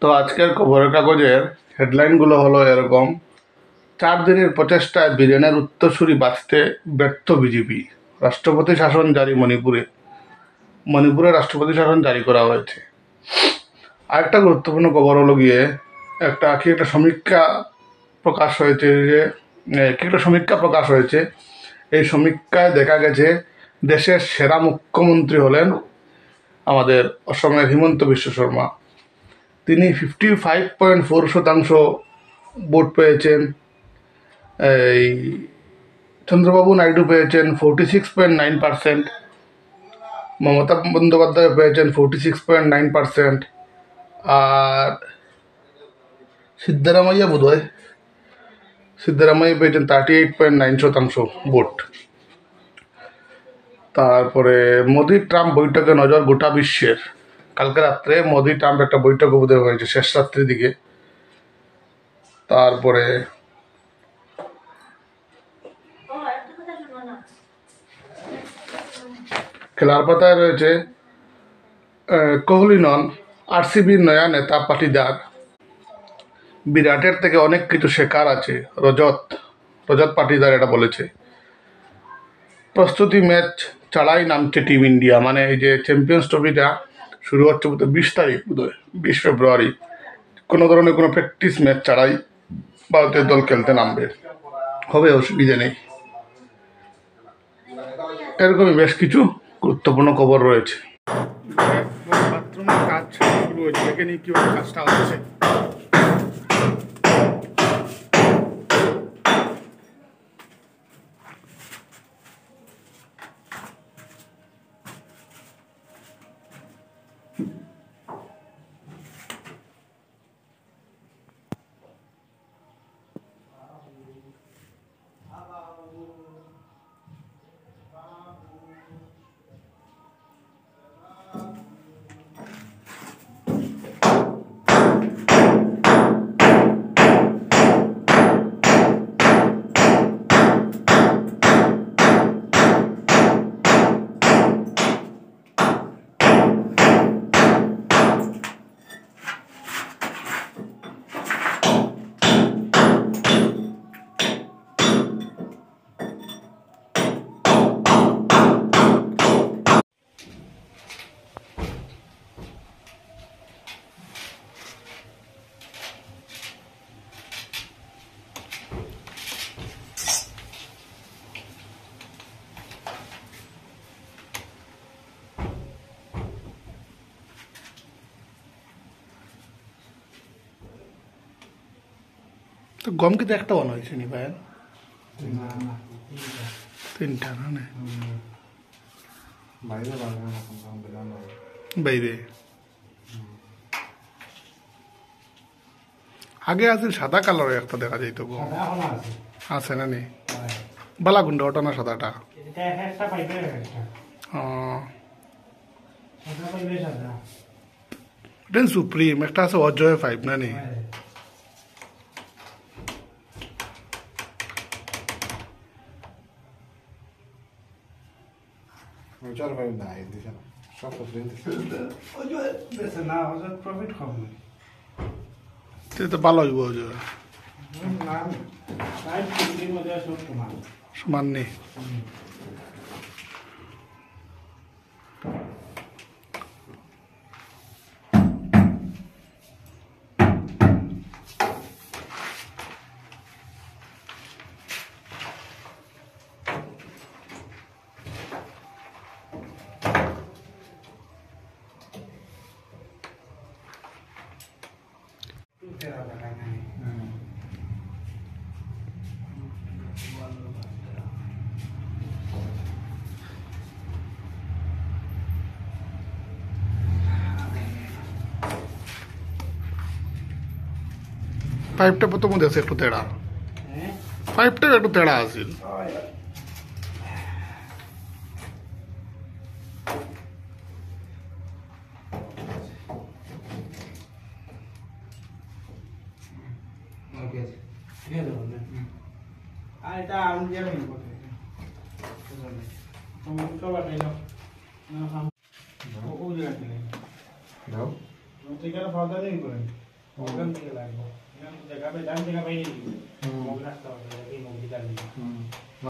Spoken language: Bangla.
তো আজকের খবরের কাগজের হেডলাইনগুলো হলো এরকম: 4 দিনের প্রচেষ্টায় বীরেনের উত্তরসূরি বাঁচতে ব্যর্থ বিজেপি। রাষ্ট্রপতি শাসন জারি মণিপুরে রাষ্ট্রপতি শাসন জারি করা হয়েছে। আরেকটা গুরুত্বপূর্ণ খবর হলো গিয়ে একটা সমীক্ষা প্রকাশ হয়েছে এই সমীক্ষায় দেখা গেছে দেশের সেরা মুখ্যমন্ত্রী হলেন আমাদের অসমের হিমন্ত বিশ্ব শর্মা। তিনি 55.4% ভোট পেয়েছেন। এই চন্দ্রবাবু নাইডু পেয়েছেন 46.9%, মমতা বন্দ্যোপাধ্যায় পেয়েছেন 46.9%, আর সিদ্ধারামাইয়া পেয়েছেন 38.9% ভোট। তারপরে মোদি ট্রাম্প বৈঠকে নজর গোটা বিশ্বের। কালকে রাত্রে মোদি ট্রাম্প একটা বৈঠক বোধহয় হয়েছে শেষ রাত্রির দিকে। তারপরে খেলার পাতায় রয়েছে কোহলি নন, আরসিবির নয়া নেতা পাটিদার। বিরাটের থেকে অনেক কিছু শেখার আছে, রজত পাটিদার এটা বলেছে। প্রস্তুতি ম্যাচ ছাড়াই নামছে টিম ইন্ডিয়া, মানে এই যে চ্যাম্পিয়ন্স ট্রফিটা শুরু হচ্ছে 20 তারিখ, 20 ফেব্রুয়ারি। কোনো ধরনের কোনো প্র্যাকটিস ম্যাচ ছাড়াই ভারতের দল খেলতে নামবে, হবে, অসুবিধা নেই। এরকমই বেশ কিছু গুরুত্বপূর্ণ খবর রয়েছে। বাথরুমের কাজ শুরু হয়েছে, দেখে নিই কীভাবে কাজটা হচ্ছে। তো গম কিন্তু একটা বানো হয়েছে নি ভাই, তিনটা না বাইরে। আগে আছে সাদা কালারের একটা দেখা যাইত গম, আছে না নি বালাগুন্ড ওটা না সাদাটা? সুপ্রিম একটা আছে অজয় 5 না নি? তো ভালো হইব সমান নেই। পাইপটা প্রথম দেখছে একটু তেড়া, পাইপটা একটু তেড়া আছে। ওখান থেকে লাগবো এখানে জায়গা পাই দাম জায়গা পাই নি মোক রাস্তা হবে এই মোক দিদার দিকে